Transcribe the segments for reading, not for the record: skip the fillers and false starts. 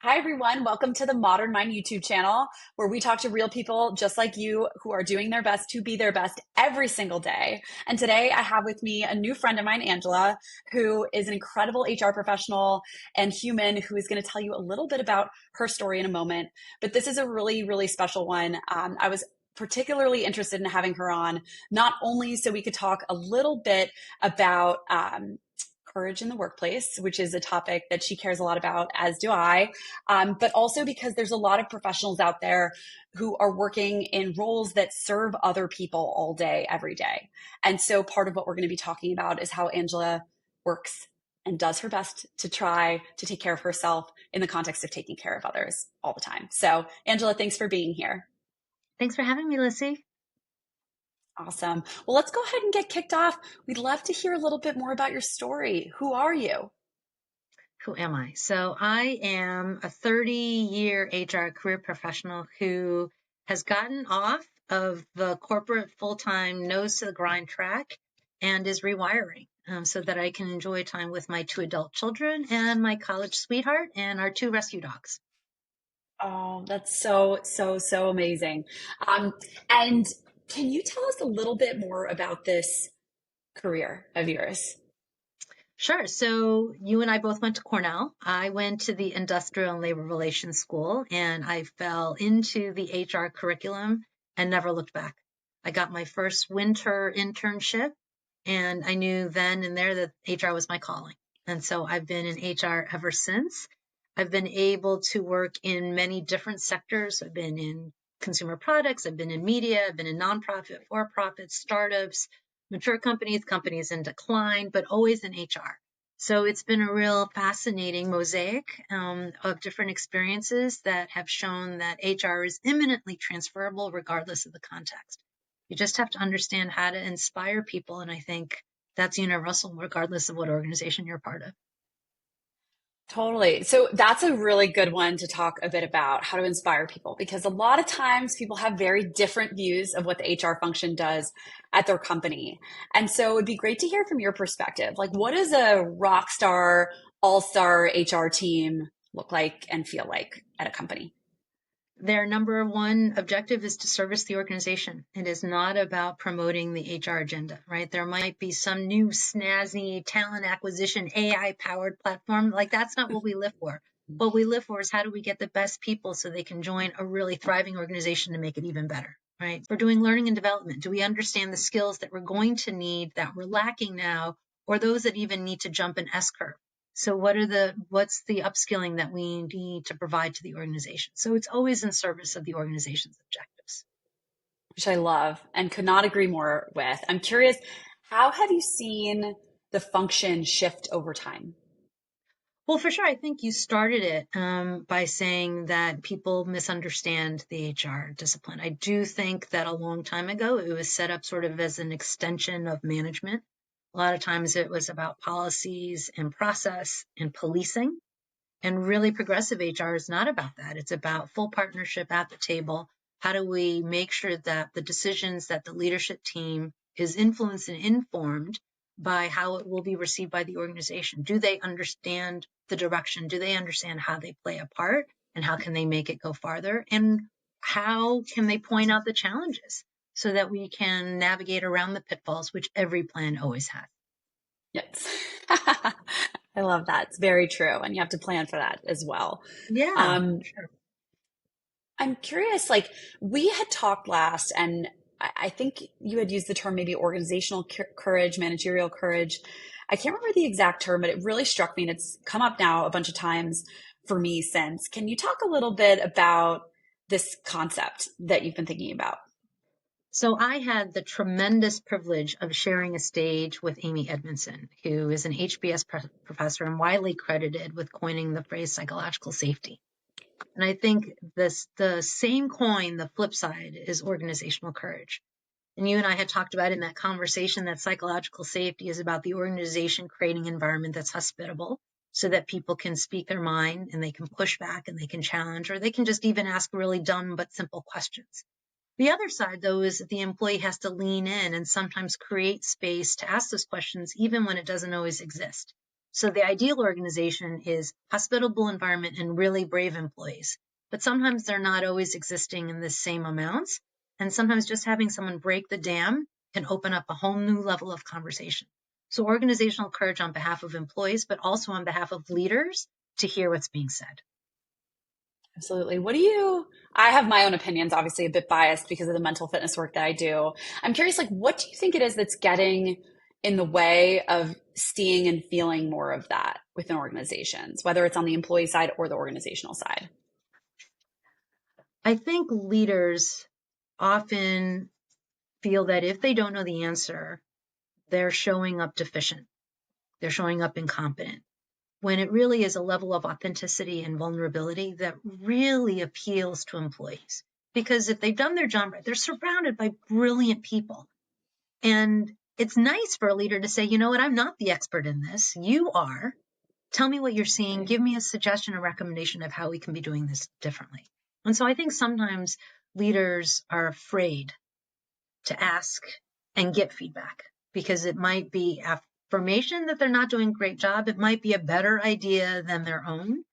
Hi, everyone. Welcome to the Modern Mind YouTube channel, where we talk to real people just like you who are doing their best to be their best every single day. And today I have with me a new friend of mine, Angela, who is an incredible HR professional and human who is going to tell you a little bit about her story in a moment. But this is a really, really special one. I was particularly interested in having her on, not only so we could talk a little bit about courage in the workplace, which is a topic that she cares a lot about, as do I, but also because there's a lot of professionals out there who are working in roles that serve other people all day, every day. And so part of what we're going to be talking about is how Angela works and does her best to try to take care of herself in the context of taking care of others all the time. So, Angela, thanks for being here. Thanks for having me, Lissy. Awesome. Well, let's go ahead and get kicked off. We'd love to hear a little bit more about your story. Who are you? Who am I? So I am a 30-year HR career professional who has gotten off of the corporate full-time nose to the grind track and is rewiring so that I can enjoy time with my two adult children and my college sweetheart and our two rescue dogs. Oh, that's so amazing. Um, and can you tell us a little bit more about this career of yours? Sure. So you and I both went to Cornell. I went to the Industrial and Labor Relations School and I fell into the HR curriculum and never looked back. I got my first winter internship and I knew then and there that HR was my calling. And so I've been in HR ever since. I've been able to work in many different sectors. I've been in consumer products, I've been in media, I've been in nonprofit, for profit, startups, mature companies, companies in decline, but always in HR. So it's been a real fascinating mosaic of different experiences that have shown that HR is imminently transferable regardless of the context. You just have to understand how to inspire people. And I think that's universal regardless of what organization you're part of. Totally. So that's a really good one to talk a bit about how to inspire people because a lot of times people have very different views of what the HR function does at their company. And so it'd be great to hear from your perspective. Like, what does a rock star, all-star HR team look like and feel like at a company? Their number one objective is to service the organization. It is not about promoting the HR agenda, right? There might be some new snazzy talent acquisition AI powered platform. Like that's not what we live for. What we live for is how do we get the best people so they can join a really thriving organization to make it even better, right? We're doing learning and development. Do we understand the skills that we're going to need that we're lacking now, or those that even need to jump an S curve? So what's the upskilling that we need to provide to the organization? So it's always in service of the organization's objectives. Which I love and could not agree more with. I'm curious, how have you seen the function shift over time? Well, for sure, I think you started it by saying that people misunderstand the HR discipline. I do think that a long time ago it was set up sort of as an extension of management. A lot of times it was about policies and process and policing. And really progressive HR is not about that. It's about full partnership at the table. How do we make sure that the decisions that the leadership team is influenced and informed by how it will be received by the organization? Do they understand the direction? Do they understand how they play a part and how can they make it go farther? And how can they point out the challenges so that we can navigate around the pitfalls, which every plan always has? Yes. I love that. It's very true. And you have to plan for that as well. Yeah, Um, sure. I'm curious, like we had talked last, and I think you had used the term maybe organizational courage, managerial courage. I can't remember the exact term, but it really struck me, and it's come up now a bunch of times for me since. Can you talk a little bit about this concept that you've been thinking about? So I had the tremendous privilege of sharing a stage with Amy Edmondson, who is an HBS professor and widely credited with coining the phrase psychological safety. And I think the same coin, the flip side, is organizational courage. And you and I had talked about in that conversation that psychological safety is about the organization creating an environment that's hospitable so that people can speak their mind and they can push back and they can challenge, or they can just even ask really dumb but simple questions. The other side, though, is that the employee has to lean in and sometimes create space to ask those questions, even when it doesn't always exist. So the ideal organization is hospitable environment and really brave employees. But sometimes they're not always existing in the same amounts. And sometimes just having someone break the dam can open up a whole new level of conversation. So organizational courage on behalf of employees, but also on behalf of leaders to hear what's being said. Absolutely. I have my own opinions, obviously a bit biased because of the mental fitness work that I do. I'm curious, like, what do you think it is that's getting in the way of seeing and feeling more of that within organizations, whether it's on the employee side or the organizational side? I think leaders often feel that if they don't know the answer, they're showing up deficient. They're showing up incompetent. When it really is a level of authenticity and vulnerability that really appeals to employees. Because if they've done their job right, they're surrounded by brilliant people. And it's nice for a leader to say, you know what, I'm not the expert in this. You are. Tell me what you're seeing. Give me a suggestion, a recommendation of how we can be doing this differently. And so I think sometimes leaders are afraid to ask and get feedback because it might be affirmation that they're not doing a great job. It might be a better idea than their own.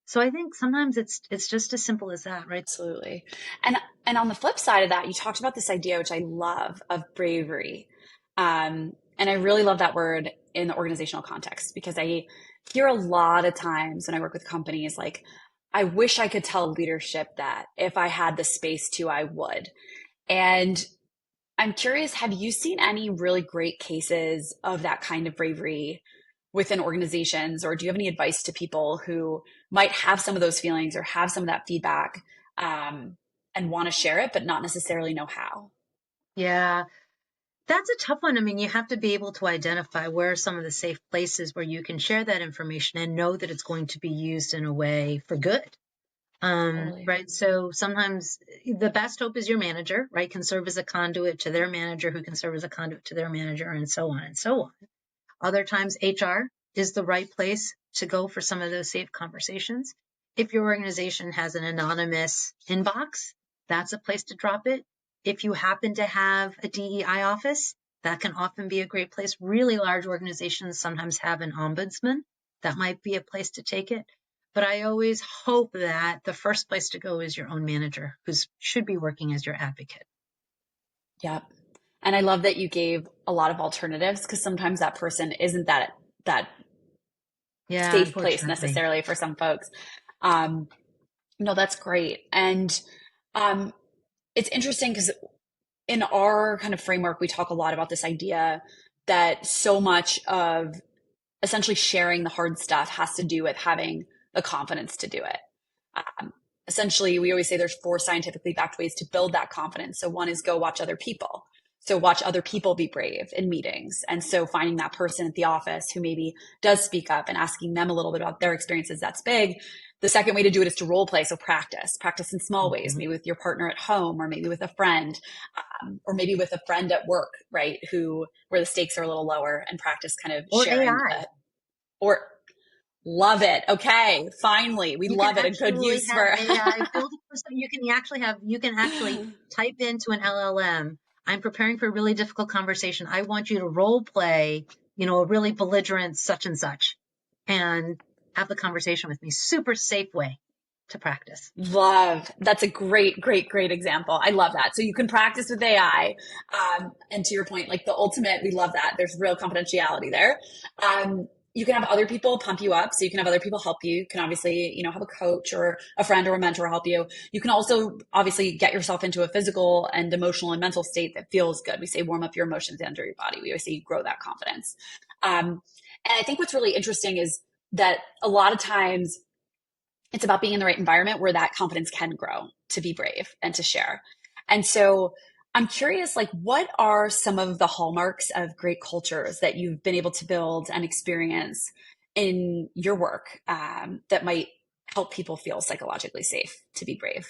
So I think sometimes it's just as simple as that, right? Absolutely. And on the flip side of that, you talked about this idea, which I love, of bravery. And I really love that word in the organizational context because I hear a lot of times when I work with companies, like, I wish I could tell leadership that if I had the space to, I would. And I'm curious, have you seen any really great cases of that kind of bravery within organizations, or do you have any advice to people who might have some of those feelings or have some of that feedback and want to share it, but not necessarily know how? Yeah, that's a tough one. I mean, you have to be able to identify where are some of the safe places where you can share that information and know that it's going to be used in a way for good. Totally. Right. So sometimes the best hope is your manager, right, can serve as a conduit to their manager who can serve as a conduit to their manager and so on and so on. Other times HR is the right place to go for some of those safe conversations. If your organization has an anonymous inbox, that's a place to drop it. If you happen to have a DEI office, that can often be a great place. Really large organizations sometimes have an ombudsman. That might be a place to take it. But I always hope that the first place to go is your own manager, who should be working as your advocate. Yep. And I love that you gave a lot of alternatives because sometimes that person isn't that Yeah, safe place unfortunately. necessarily for some folks. Um, no, that's great. And um, it's interesting because in our kind of framework, we talk a lot about this idea that so much of essentially sharing the hard stuff has to do with having the confidence to do it. Um, Essentially, we always say there's four scientifically backed ways to build that confidence. So one is go watch other people. So watch other people be brave in meetings. And so finding that person at the office who maybe does speak up and asking them a little bit about their experiences, that's big. The second way to do it is to role play. So practice in small ways, Mhm. maybe with your partner at home or maybe with a friend, or maybe with a friend at work, right? Where the stakes are a little lower and practice kind of Or sharing, AI. or love it. Okay. Finally, we You can love it. A good actually use have for, AI build a person. You can actually type into an LLM. I'm preparing for a really difficult conversation. I want you to role play, a really belligerent such and such and have the conversation with me. Super safe way to practice. love. That's a great example. I love that. So you can practice with AI. And to your point, like the ultimate, we love that. There's real confidentiality there. You can have other people pump you up. So you can have other people help you. You can obviously, have a coach or a friend or a mentor help you. You can also obviously get yourself into a physical and emotional and mental state that feels good. We say warm up your emotions and your body. We always say grow that confidence. And I think what's really interesting is that a lot of times it's about being in the right environment where that confidence can grow to be brave and to share. And so I'm curious, like, what are some of the hallmarks of great cultures that you've been able to build and experience in your work that might help people feel psychologically safe to be brave?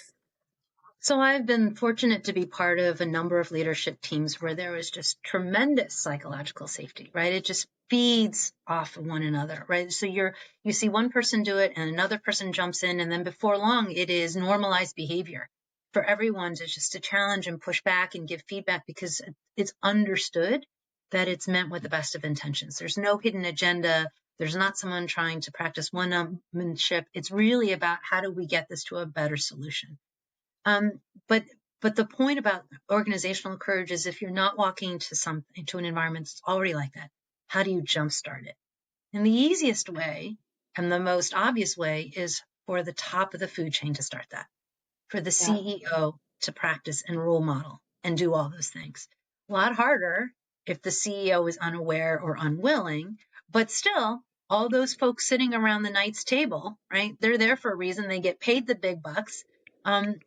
So I've been fortunate to be part of a number of leadership teams where there is just tremendous psychological safety, right? It just feeds off of one another, right? So you see one person do it and another person jumps in, and then before long it is normalized behavior for everyone to challenge and push back and give feedback because it's understood that it's meant with the best of intentions. There's no hidden agenda. There's not someone trying to practice one-upmanship. It's really about how do we get this to a better solution. Um, but but the point about organizational courage is if you're not walking into an environment that's already like that, how do you jumpstart it? And the easiest way and the most obvious way is for the top of the food chain to start that, for the Yeah. CEO to practice and role model and do all those things. A lot harder if the CEO is unaware or unwilling, but still, all those folks sitting around the knight's table, right? They're there for a reason. They get paid the big bucks.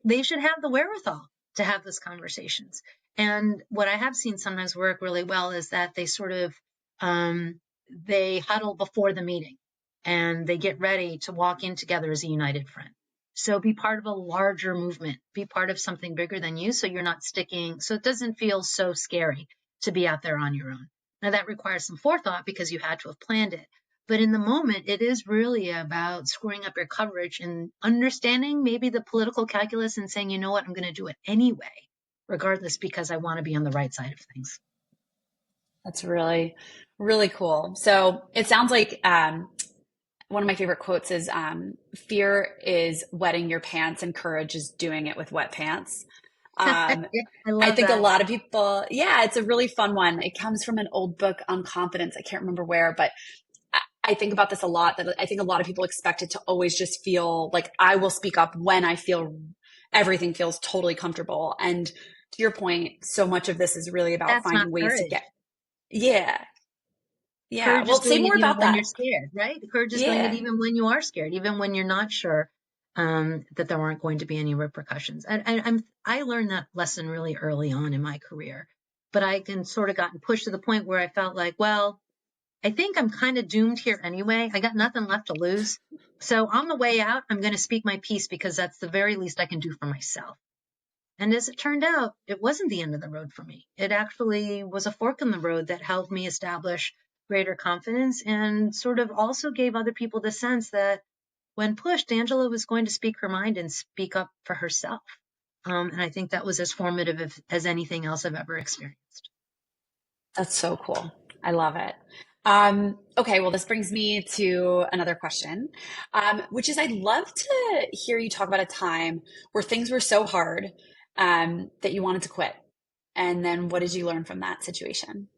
They should have the wherewithal to have those conversations. And what I have seen sometimes work really well is that they sort of they huddle before the meeting and they get ready to walk in together as a united front. So be part of a larger movement, be part of something bigger than you. So you're not sticking, so it doesn't feel so scary to be out there on your own. Now that requires some forethought because you had to have planned it. But in the moment, it is really about screwing up your coverage and understanding maybe the political calculus and saying, you know what, I'm going to do it anyway, regardless, because I want to be on the right side of things. That's really, really cool. So it sounds like one of my favorite quotes is fear is wetting your pants and courage is doing it with wet pants. Um, Yeah, I I love think a that. lot of people, yeah, it's a really fun one. It comes from an old book on confidence. I can't remember where, but I think about this a lot that I think a lot of people expect it to always just feel like I will speak up when I feel everything feels totally comfortable. And to your point, so much of this is really about That's not finding ways to courage. get, yeah, yeah. Courage is Well, say doing it more even about when that. you're scared, right? Courage is doing it Yeah. even when you are scared, even when you're not sure that there aren't going to be any repercussions. I learned that lesson really early on in my career, but I can sort of gotten pushed to the point where I felt like, well, I think I'm kind of doomed here anyway. I got nothing left to lose. So on the way out, I'm going to speak my piece because that's the very least I can do for myself. And as it turned out, it wasn't the end of the road for me. It actually was a fork in the road that helped me establish greater confidence and sort of also gave other people the sense that when pushed, Angela was going to speak her mind and speak up for herself. And I think that was as formative as anything else I've ever experienced. That's so cool. I love it. Okay, well, this brings me to another question, which is I'd love to hear you talk about a time where things were so hard that you wanted to quit. And then what did you learn from that situation?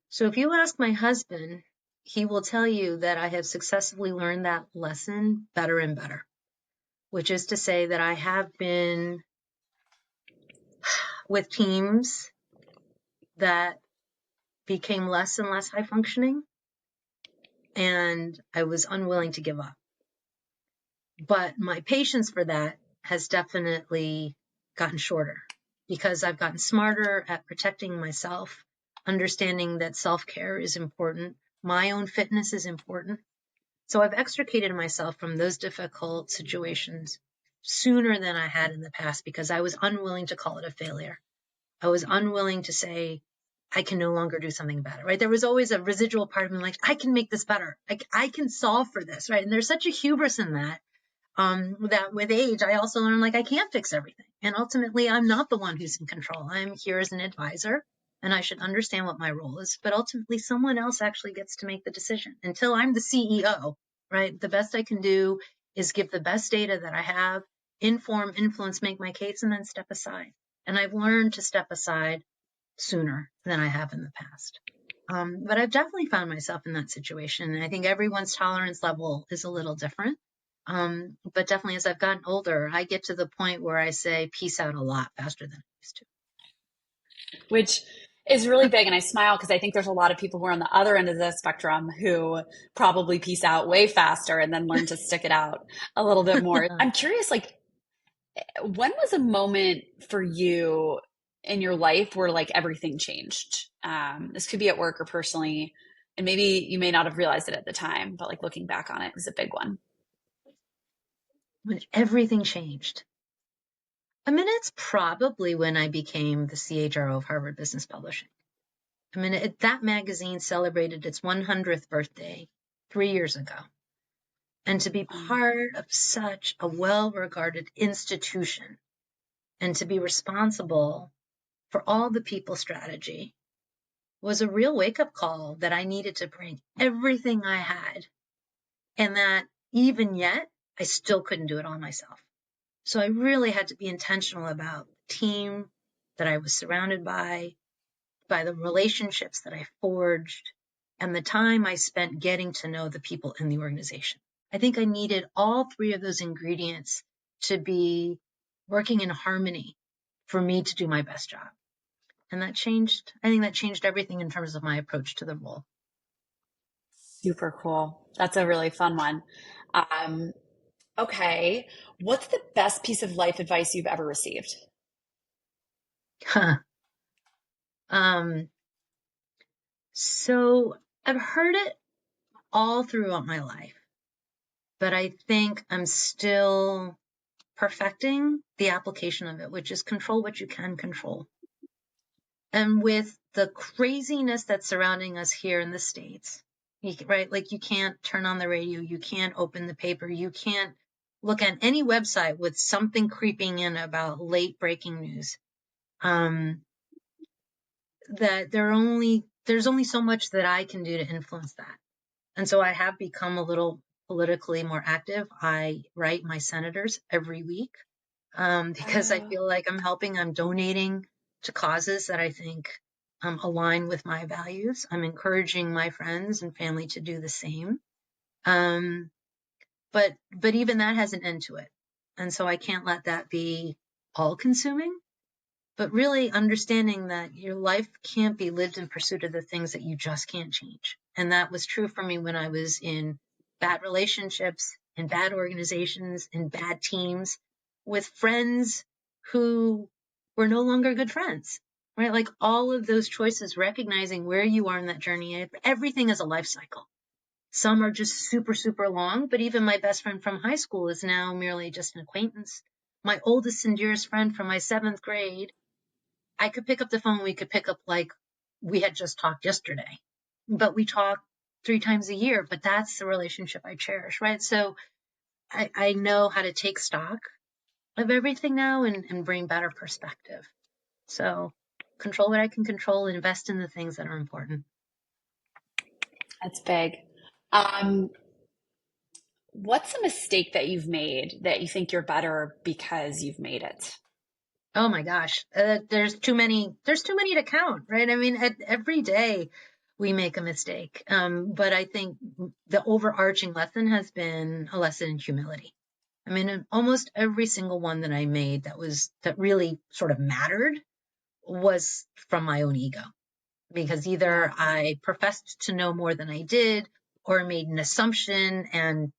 So if you ask my husband, he will tell you that I have successfully learned that lesson better and better, which is to say that I have been with teams that became less and less high functioning, and I was unwilling to give up. But my patience for that has definitely gotten shorter because I've gotten smarter at protecting myself, understanding that self-care is important, my own fitness is important. So I've extricated myself from those difficult situations sooner than I had in the past because I was unwilling to call it a failure. I was unwilling to say, I can no longer do something about it, right? There was always a residual part of me like, I can make this better. I can solve for this, right? And there's such a hubris in that, that with age, I also learned like I can't fix everything. And ultimately, I'm not the one who's in control. I'm here as an advisor and I should understand what my role is. But ultimately, someone else actually gets to make the decision. Until I'm the CEO, right? The best I can do is give the best data that I have, inform, influence, make my case, and then step aside. And I've learned to step aside sooner than I have in the past. But I've definitely found myself in that situation. And I think everyone's tolerance level is a little different. But definitely as I've gotten older, I get to the point where I say peace out a lot faster than I used Which is really big. And I smile because I think there's a lot of people who are on the other end of the spectrum who probably peace out way faster and then learn to stick it out a little bit more. to. I'm curious, like, when was a moment for you in your life where like everything changed? This could be at work or personally, and maybe you may not have realized it at the time, but like looking back on it, it was a big one. When everything changed. I mean, it's probably when I became the CHRO of Harvard Business Publishing. I mean, that magazine celebrated its 100th birthday 3 years ago. And to be Um, part of such a well-regarded institution and to be responsible for all the people strategy was a real wake-up call that I needed to bring everything I had, and that even yet, I still couldn't do it all myself. So I really had to be intentional about the team that I was surrounded by the relationships that I forged, and the time I spent getting to know the people in the organization. I think I needed all three of those ingredients to be working in harmony for me to do my best job. And I think that changed everything in terms of my approach to the role. Super cool. That's a really fun one. Um, okay. What's the best piece of life advice you've ever received? um, so I've heard it all throughout my life, but I think I'm still perfecting the application of it, which is control what you can control. And with the craziness that's surrounding us here in the States, right? Like you can't turn on the radio, you can't open the paper, you can't look at any website with something creeping in about late breaking news. That there's only so much that I can do to influence that. And so I have become a little politically more active. I write my senators every week, because I Oh, feel like I'm donating to causes that I think align with my values. I'm encouraging my friends and family to do the same. Um, but even that has an end to it. And so I can't let that be all consuming, but really understanding that your life can't be lived in pursuit of the things that you just can't change. And that was true for me when I was in bad relationships, in bad organizations, in bad teams, with friends who were no longer good friends, right? Like all of those choices, recognizing where you are in that journey. Everything is a life cycle. Some are just super, super long, but even my best friend from high school is now merely just an acquaintance. My oldest and dearest friend from my seventh grade, I could pick up the phone. We could pick up like we had just talked yesterday, but we talk 3 times a year. But that's the relationship I cherish, right? So I know how to take stock of everything now and bring better perspective. So control what I can control, invest in the things that are important. that's big. Um, what's a mistake that you've made that you think you're better because you've made it? Oh my gosh, there's too many. There's too many to count, right? I mean, every day we make a mistake. But I think the overarching lesson has been a lesson in humility. I mean, in almost every single one that I made that really sort of mattered was from my own ego, because Yeah. either I professed to know more than I did, or made an assumption and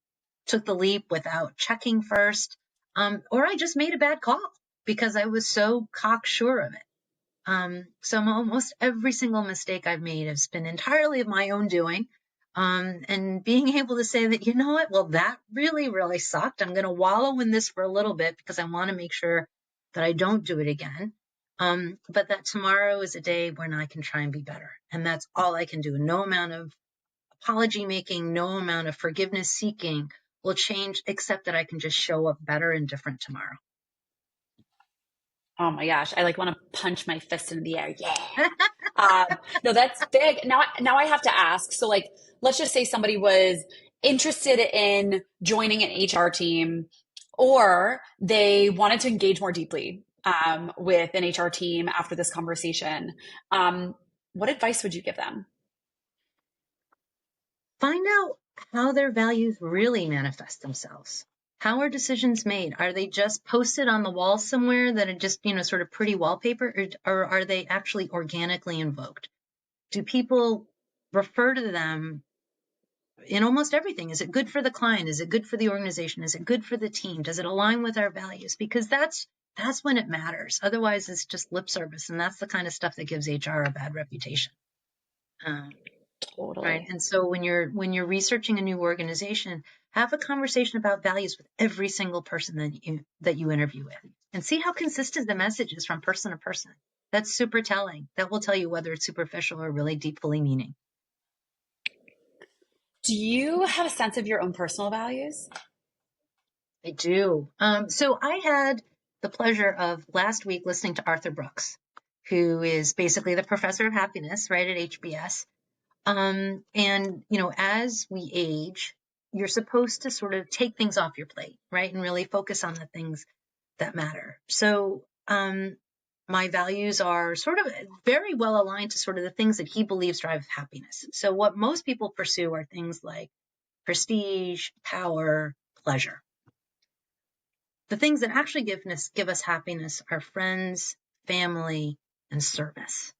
took the leap without checking first, or I just made a bad call because I was so cocksure of it. So almost every single mistake I've made has been entirely of my own doing. And being able to say that, you know what, well, that really, really sucked. I'm going to wallow in this for a little bit because I want to make sure that I don't do it again. But that tomorrow is a day when I can try and be better. And that's all I can do. No amount of apology making, no amount of forgiveness seeking will change, except that I can just show up better and different tomorrow. Oh my gosh, I like want to punch my fist into the air. Yeah. No, that's big. Now I have to ask. So, like, let's just say somebody was interested in joining an HR team, or they wanted to engage more deeply with an HR team after this conversation. Um, what advice would you give them? Find out how their values really manifest themselves. How are decisions made? Are they just posted on the wall somewhere that are just, sort of pretty wallpaper, or are they actually organically invoked? Do people refer to them in almost everything? Is it good for the client? Is it good for the organization? Is it good for the team? Does it align with our values? Because that's when it matters. Otherwise, it's just lip service, and that's the kind of stuff that gives HR a bad reputation. Um, right. Totally. And so when you're researching a new organization, have a conversation about values with every single person that you interview with, and see how consistent the message is from person to person. That's super telling. That will tell you whether it's superficial or really deeply meaning. Do you have a sense of your own personal values? I do. So I had the pleasure of last week listening to Arthur Brooks, who is basically the professor of happiness, right, at HBS. And, as we age, you're supposed to sort of take things off your plate, right, and really focus on the things that matter. So, my values are sort of very well aligned to sort of the things that he believes drive happiness. So what most people pursue are things like prestige, power, pleasure. The things that actually give us happiness are friends, family, and service.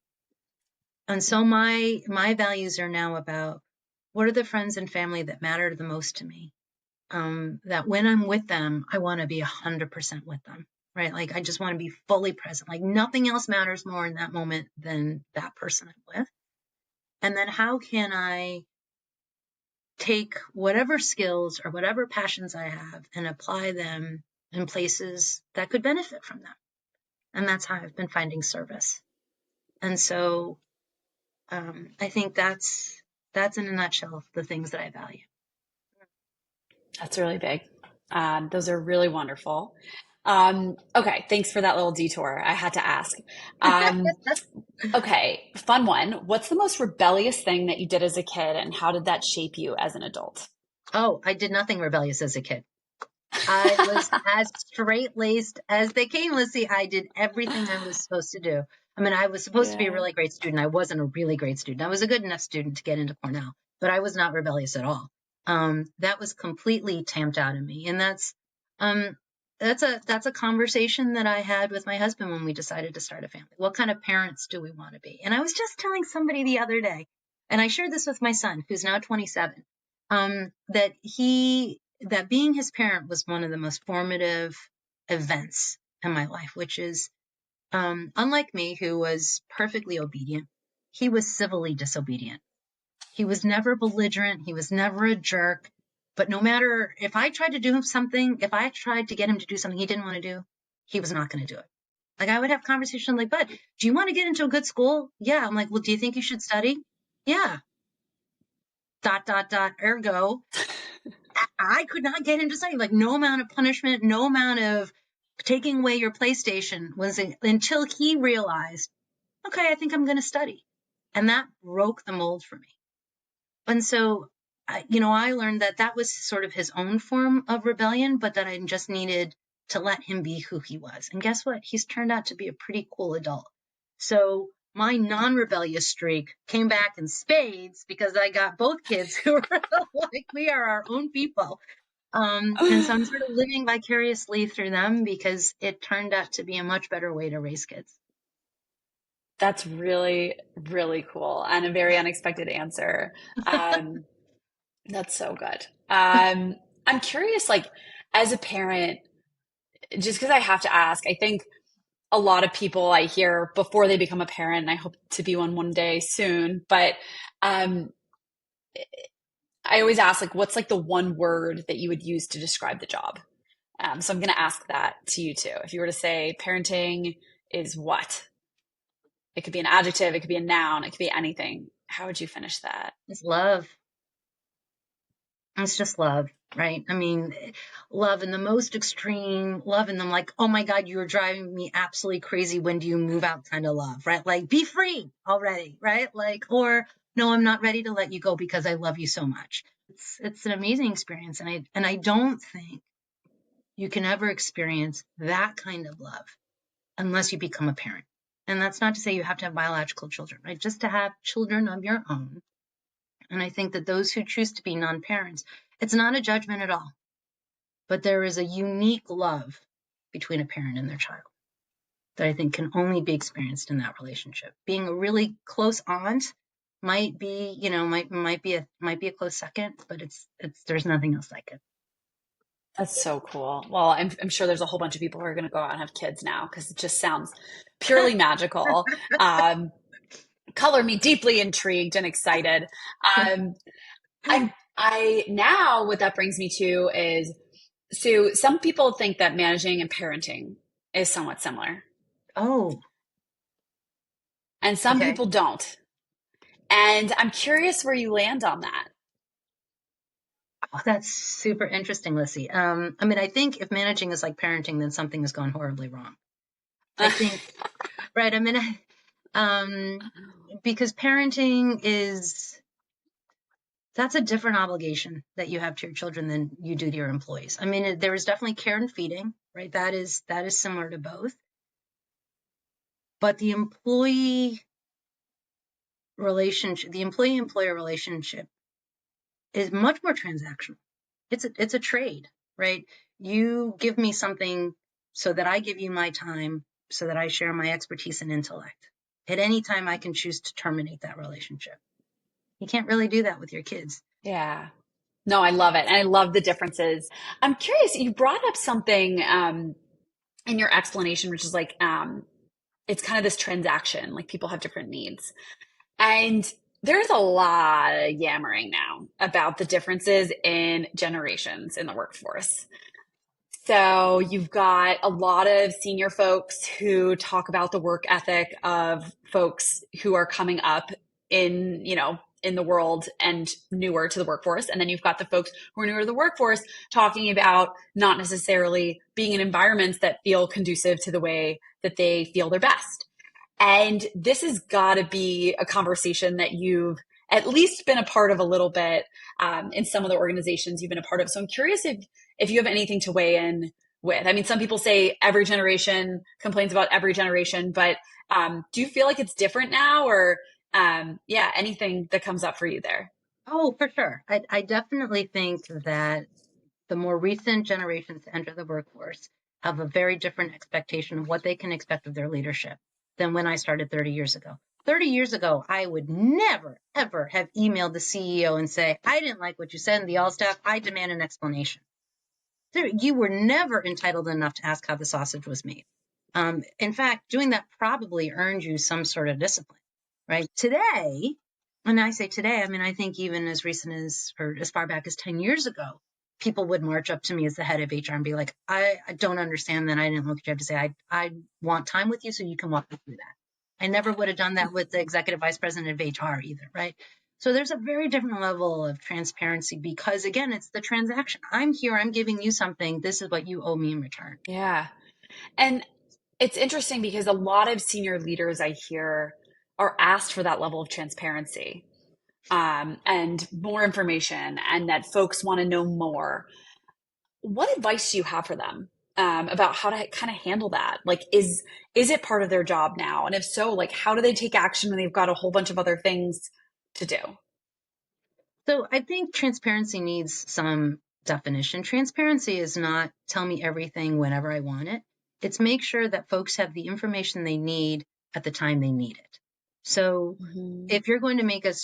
And so my values are now about what are the friends and family that matter the most to me. That when I'm with them, I want to be 100% with them, right? Like I just want to be fully present. Like nothing else matters more in that moment than that person I'm with. And then how can I take whatever skills or whatever passions I have and apply them in places that could benefit from them? And that's how I've been finding service. And so I think that's in a nutshell the things that I value. That's really big. Those are really wonderful. Okay, thanks for that little detour. I had to ask. Um, okay, fun one. What's the most rebellious thing that you did as a kid, and how did that shape you as an adult? Oh, I did nothing rebellious as a kid. I was as straight-laced as they came, Lissy. I did everything I was supposed to do. I mean, I was supposed to be a Yeah. really great student. I wasn't a really great student. I was a good enough student to get into Cornell, but I was not rebellious at all. That was completely tamped out of me, and um, that's a conversation that I had with my husband when we decided to start a family. What kind of parents do we want to be? And I was just telling somebody the other day, and I shared this with my son, who's now 27, that being his parent was one of the most formative events in my life, which is unlike me, who was perfectly obedient, he was civilly disobedient. He was never belligerent. He was never a jerk. But no matter if I tried to do something, if I tried to get him to do something he didn't want to do, he was not going to do it. Like I would have conversations like, "Bud, do you want to get into a good school?" Yeah. I'm like, "Well, do you think you should study?" Yeah. Dot dot dot. Ergo, I could not get him to study. Like no amount of punishment, no amount of taking away your PlayStation until he realized, okay, I think I'm going to study. And that broke the mold for me. And so, I learned that that was sort of his own form of rebellion, but that I just needed to let him be who he was. And guess what? He's turned out to be a pretty cool adult. So my non-rebellious streak came back in spades because I got both kids who are like, we are our own people. And so I'm sort of living vicariously through them because it turned out to be a much better way to raise kids. That's really, really cool and a very unexpected answer. Um, that's so good. I'm curious, like, as a parent, just because I have to ask, I think a lot of people I hear before they become a parent, and I hope to be one day soon, but um, I always ask, like, what's like the one word that you would use to describe the job? So I'm going to ask that to you too. If you were to say parenting is what? It could be an adjective, it could be a noun, it could be anything. How would you finish that? It's love. It's just love, right? I mean, love in the most extreme, love in them like, oh my God, you're driving me absolutely crazy. When do you move out kind of love, right? Like, be free already, right? Like, or no, I'm not ready to let you go because I love you so much. It's an amazing experience. And I don't think you can ever experience that kind of love unless you become a parent. And that's not to say you have to have biological children, right? Just to have children of your own. And I think that those who choose to be non-parents, it's not a judgment at all, but there is a unique love between a parent and their child that I think can only be experienced in that relationship. Being a really close aunt might be, might be a close second, but it's there's nothing else like it. That's so cool. Well, I'm sure there's a whole bunch of people who are going to go out and have kids now because it just sounds purely magical. Um, color me deeply intrigued and excited. Um, I now what that brings me to is so some people think that managing and parenting is somewhat similar, Oh, and some okay. people don't. And I'm curious where you land on that. Oh, that's super interesting, Lissy. I mean, I think if managing is like parenting, then something has gone horribly wrong. I think, right? I mean, Um, because parenting that's a different obligation that you have to your children than you do to your employees. I mean, there is definitely care and feeding, right? That is similar to both. But the employee employer relationship is much more transactional. It's a trade, right? You give me something so that I give you my time, so that I share my expertise and intellect. At any time, I can choose to terminate that relationship. You can't really do that with your kids. Yeah. No, I love it. And I love the differences. I'm curious, you brought up something in your explanation, which is like, it's kind of this transaction, like people have different needs. And there's a lot of yammering now about the differences in generations in the workforce. So you've got a lot of senior folks who talk about the work ethic of folks who are coming up in the world and newer to the workforce. And then you've got the folks who are newer to the workforce talking about not necessarily being in environments that feel conducive to the way that they feel their best. And this has got to be a conversation that you've at least been a part of a little bit in some of the organizations you've been a part of. So I'm curious if you have anything to weigh in with. I mean, some people say every generation complains about every generation, but do you feel like it's different now, or yeah, anything that comes up for you there? Oh, for sure. I definitely think that the more recent generations to enter the workforce have a very different expectation of what they can expect of their leadership than when I started 30 years ago. 30 years ago, I would never, ever have emailed the CEO and say, I didn't like what you said in the all staff. I demand an explanation. You were never entitled enough to ask how the sausage was made. In fact, doing that probably earned you some sort of discipline, right? Today, when I say today, I mean, I think even as recent as, or as far back as 10 years ago, people would march up to me as the head of HR and be like, I don't understand that. I didn't know what you have to say. I want time with you so you can walk me through that. I never would have done that with the executive vice president of HR either, right? So there's a very different level of transparency because, again, it's the transaction. I'm here, I'm giving you something. This is what you owe me in return. Yeah. And it's interesting because a lot of senior leaders I hear are asked for that level of transparency and more information, and that folks want to know more. What advice do you have for them about how to kind of handle that? Like, is it part of their job now? And if so, like, how do they take action when they've got a whole bunch of other things to do? So I think transparency needs some definition. Transparency is not tell me everything whenever I want it. It's make sure that folks have the information they need at the time they need it. So Hmm. if you're going to make a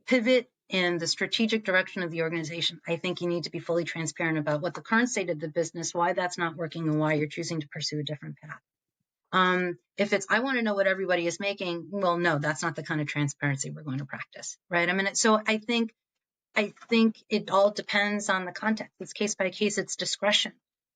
pivot in the strategic direction of the organization, I think you need to be fully transparent about what the current state of the business, why that's not working, and why you're choosing to pursue a different path. If it's, I want to know what everybody is making, well, no, that's not the kind of transparency we're going to practice, right? I mean, so I think it all depends on the context. It's case by case, it's discretion.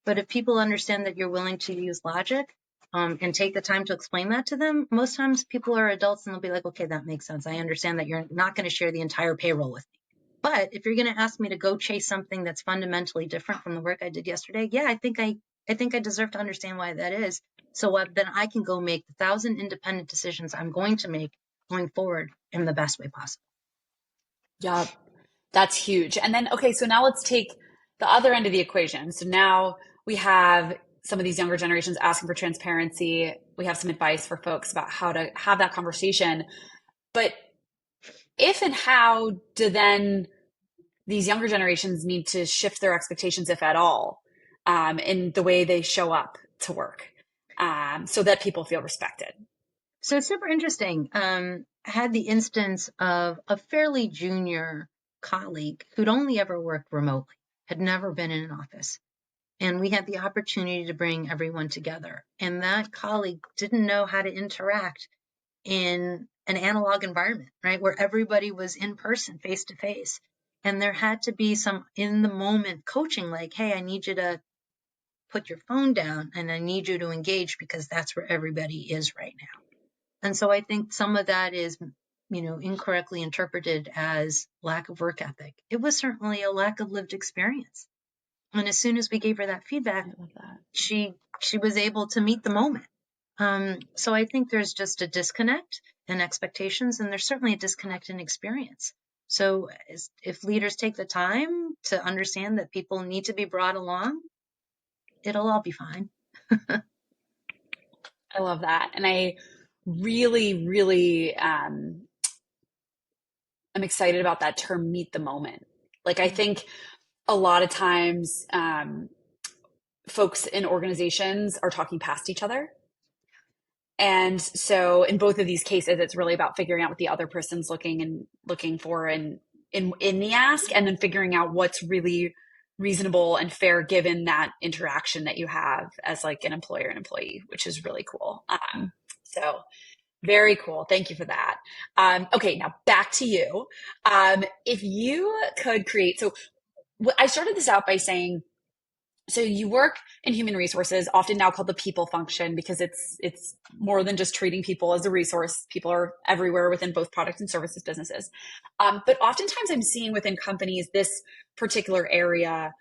But if people understand that you're willing to use logic and take the time to explain that to them, most times people are adults and they'll be like, okay, that makes sense. I understand that you're not going to share the entire payroll with me. But if you're going to ask me to go chase something that's fundamentally different from the work I did yesterday, yeah, I think I deserve to understand why that is. So then I can go make the 1,000 independent decisions I'm going to make going forward in the best way possible. Yeah, that's huge. And then, okay, so now let's take the other end of the equation. So now we have some of these younger generations asking for transparency. We have some advice for folks about how to have that conversation. But if and how do then these younger generations need to shift their expectations, if at all, in the way they show up to work, so that people feel respected? So it's super interesting. I had the instance of a fairly junior colleague who'd only ever worked remotely, had never been in an office. And we had the opportunity to bring everyone together. And that colleague didn't know how to interact in an analog environment, right? Where everybody was in person, face to face. And there had to be some in the moment coaching, like, hey, I need you to put your phone down and I need you to engage because that's where everybody is right now. And so I think some of that is, incorrectly interpreted as lack of work ethic. It was certainly a lack of lived experience. And as soon as we gave her that feedback, I love that. she was able to meet the moment. So I think there's just a disconnect in expectations, and there's certainly a disconnect in experience. So if leaders take the time to understand that people need to be brought along, it'll all be fine. I love that. And I really, really am excited about that term, meet the moment. Like, I Mm. think a lot of times folks in organizations are talking past each other. And so in both of these cases, it's really about figuring out what the other person's looking for in the ask, and then figuring out what's really reasonable and fair given that interaction that you have as like an employer and employee, which is really cool. So very cool. Thank you for that. Okay, now back to you. If you could create, so I started this out by saying, so you work in human resources, often now called the people function, because it's more than just treating people as a resource. People are everywhere within both product and services businesses. But oftentimes I'm seeing within companies this particular area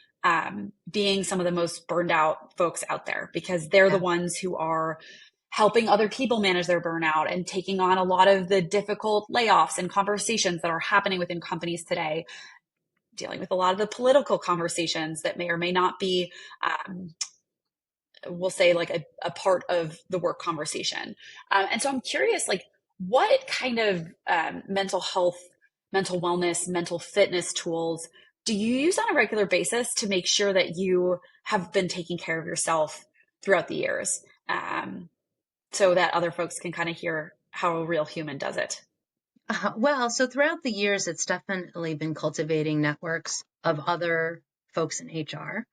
being some of the most burned out folks out there, because they're the Yeah. ones who are helping other people manage their burnout and taking on a lot of the difficult layoffs and conversations that are happening within companies today, dealing with a lot of the political conversations that may or may not be, we'll say, like a part of the work conversation. And so I'm curious, like, what kind of mental health, mental wellness, mental fitness tools do you use on a regular basis to make sure that you have been taking care of yourself throughout the years, so that other folks can kind of hear how a real human does it? Well, so throughout the years, it's definitely been cultivating networks of other folks in HR.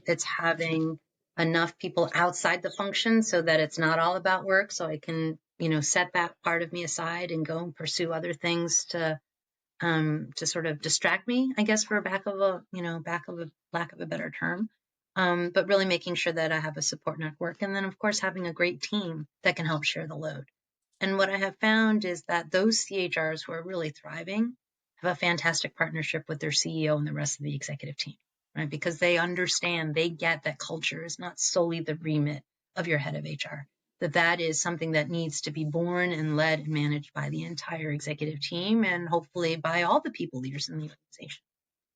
It's having enough people outside the function so that it's not all about work. So I can, set that part of me aside and go and pursue other things to sort of distract me, I guess, for a back of a lack of a better term. But really making sure that I have a support network, and then of course having a great team that can help share the load. And what I have found is that those CHRs who are really thriving have a fantastic partnership with their CEO and the rest of the executive team, right? Because they understand, they get that culture is not solely the remit of your head of HR, that is something that needs to be born and led and managed by the entire executive team and hopefully by all the people leaders in the organization.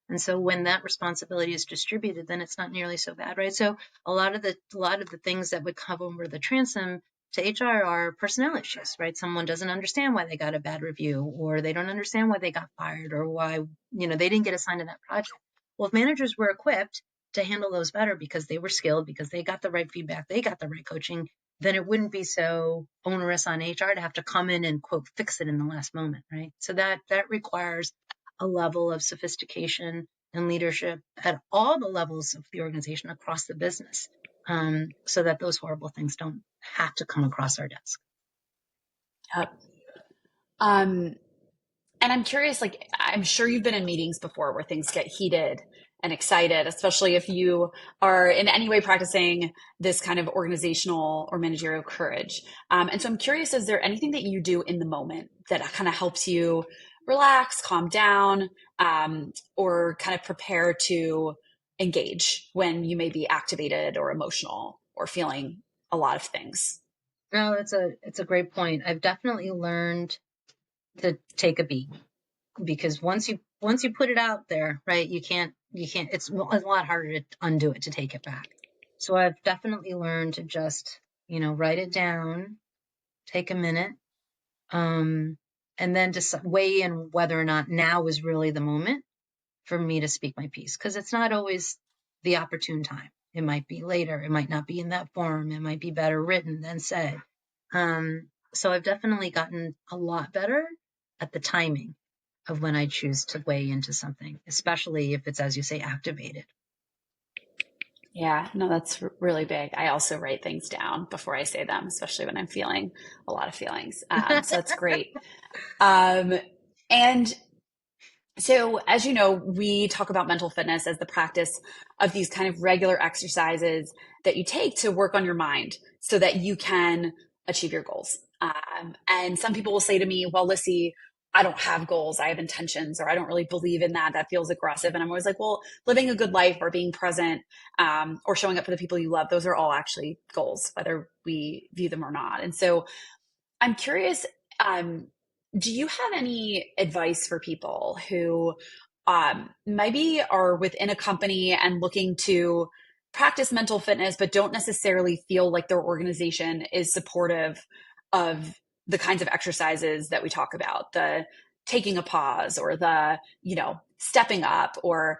And so when that responsibility is distributed, then it's not nearly so bad, right? So a lot of the things that would come over the transom to HR are personnel issues, right? Someone doesn't understand why they got a bad review, or they don't understand why they got fired, or why, they didn't get assigned to that project. Well, if managers were equipped to handle those better because they were skilled, because they got the right feedback, they got the right coaching, then it wouldn't be so onerous on HR to have to come in and quote fix it in the last moment, right? So that requires a level of sophistication and leadership at all the levels of the organization across the business, so that those horrible things don't have to come across our desk. Yep. Um, And I'm curious, like, I'm sure you've been in meetings before where things get heated and excited, especially if you are in any way practicing this kind of organizational or managerial courage. And so I'm curious, is there anything that you do in the moment that kind of helps you relax, calm down, or kind of prepare to engage when you may be activated or emotional or feeling a lot of things? No, it's a great point. I've definitely learned to take a beat, because once you put it out there, right, you can't it's a lot harder to undo it, to take it back. So I've definitely learned to just, write it down, take a minute, um, and then just weigh in whether or not now is really the moment for me to speak my piece, because it's not always the opportune time. It might be later. It might not be in that form. It might be better written than said. So I've definitely gotten a lot better at the timing of when I choose to weigh into something, especially if it's, as you say, activated. Yeah, no, that's really big. I also write things down before I say them, especially when I'm feeling a lot of feelings. So that's great. Um, and so, as you know, we talk about mental fitness as the practice of these kind of regular exercises that you take to work on your mind so that you can achieve your goals. And some people will say to me, well, Lissy, I don't have goals, I have intentions, or I don't really believe in that. That feels aggressive. And I'm always like, well, living a good life or being present, or showing up for the people you love, those are all actually goals, whether we view them or not. And so I'm curious, um, do you have any advice for people who maybe are within a company and looking to practice mental fitness, but don't necessarily feel like their organization is supportive of the kinds of exercises that we talk about, the taking a pause or the, stepping up, or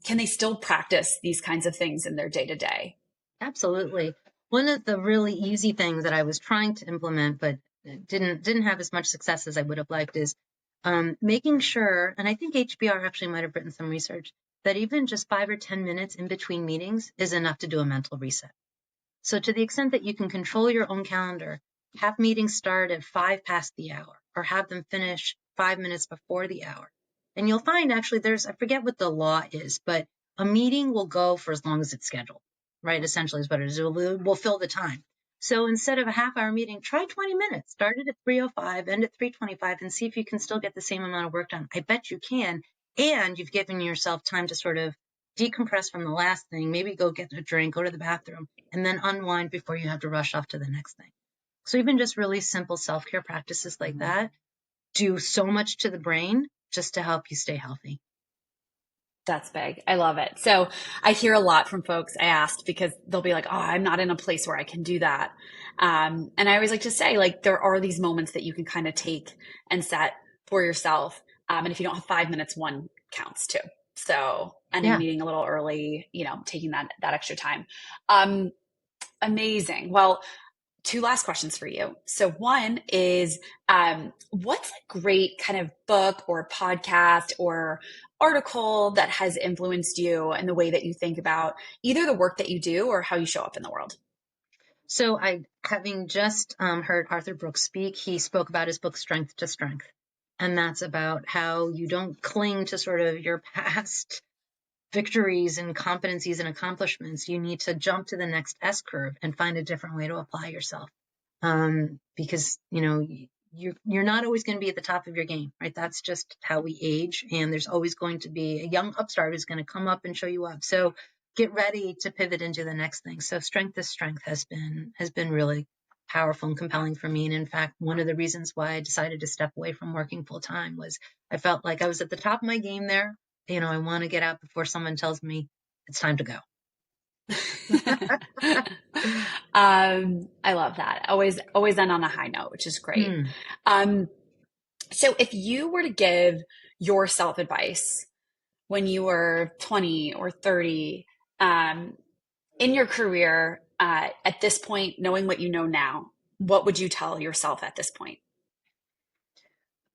can they still practice these kinds of things in their day to day? Absolutely. One of the really easy things that I was trying to implement, but didn't have as much success as I would have liked is making sure, and I think HBR actually might have written some research, that even just 5 or 10 minutes in between meetings is enough to do a mental reset. So to the extent that you can control your own calendar, have meetings start at 5 past the hour or have them finish 5 minutes before the hour. And you'll find actually I forget what the law is, but a meeting will go for as long as it's scheduled, right? Essentially is what it is. We'll fill the time. So instead of a half-hour meeting, try 20 minutes. Start it at 3:05, end at 3:25, and see if you can still get the same amount of work done. I bet you can. And you've given yourself time to sort of decompress from the last thing, maybe go get a drink, go to the bathroom, and then unwind before you have to rush off to the next thing. So even just really simple self-care practices like that do so much to the brain just to help you stay healthy. That's big. I love it. So I hear a lot from folks. I asked because they'll be like, "Oh, I'm not in a place where I can do that." And I always like to say, like, there are these moments that you can kind of take and set for yourself. And if you don't have 5 minutes, one counts too. So ending a Yeah. meeting a little early, taking that extra time. Um, Amazing. Well, two last questions for you. So one is, what's a great kind of book or podcast or article that has influenced you in the way that you think about either the work that you do or how you show up in the world? So having just heard Arthur Brooks speak, he spoke about his book, Strength to Strength. And that's about how you don't cling to sort of your past victories and competencies and accomplishments. You need to jump to the next S curve and find a different way to apply yourself. Because you're not always going to be at the top of your game, right? That's just how we age, and there's always going to be a young upstart who's going to come up and show you up. So get ready to pivot into the next thing. So strength to strength has been really powerful and compelling for me. And in fact, one of the reasons why I decided to step away from working full time was I felt like I was at the top of my game there. I want to get out before someone tells me it's time to go. I love that. Always end on a high note, which is great. Hmm. Um, so if you were to give yourself advice when you were 20 or 30, um, in your career, at this point, knowing what you know now, what would you tell yourself at this point?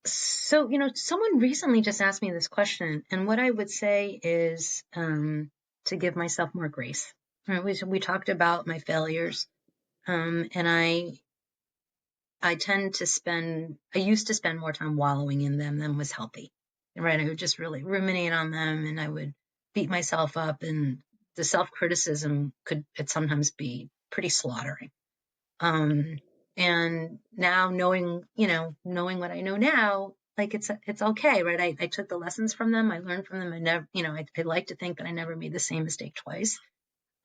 So, someone recently just asked me this question, and what I would say is to give myself more grace. Right? We talked about my failures, and I used to spend more time wallowing in them than was healthy. Right? I would just really ruminate on them, and I would beat myself up, and the self-criticism could sometimes be pretty slaughtering. Um, and now knowing what I know now, like it's okay, right? I took the lessons from them. I learned from them. I never, I like to think that I never made the same mistake twice.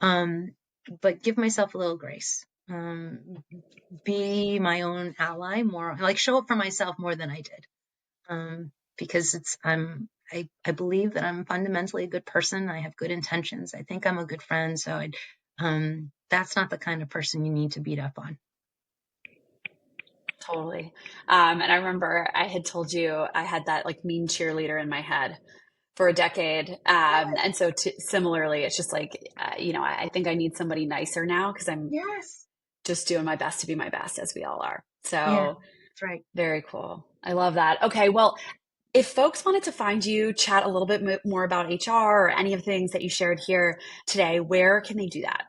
Um, but give myself a little grace. Be my own ally more, like show up for myself more than I did. Because I believe that I'm fundamentally a good person. I have good intentions. I think I'm a good friend. So that's not the kind of person you need to beat up on. Totally. And I remember I had told you I had that like mean cheerleader in my head for a decade. And so similarly, it's just like, I think I need somebody nicer now because I'm Yes. just doing my best to be my best, as we all are. Yeah, So that's right. very cool. I love that. Okay. Well, if folks wanted to find you, chat a little bit more about HR or any of the things that you shared here today, where can they do that?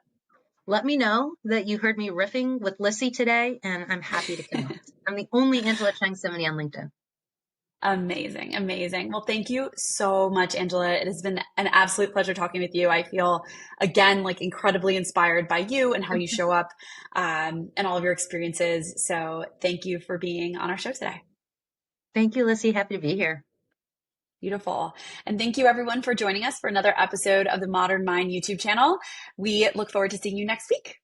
Let me know that you heard me riffing with Lissy today, and I'm happy to connect. I'm the only Angela Cheng-Cimini on LinkedIn. Amazing. Amazing. Well, thank you so much, Angela. It has been an absolute pleasure talking with you. I feel, again, like incredibly inspired by you and how you show up, and all of your experiences. So thank you for being on our show today. Thank you, Lissy. Happy to be here. Beautiful. And thank you everyone for joining us for another episode of the Modern Mind YouTube channel. We look forward to seeing you next week.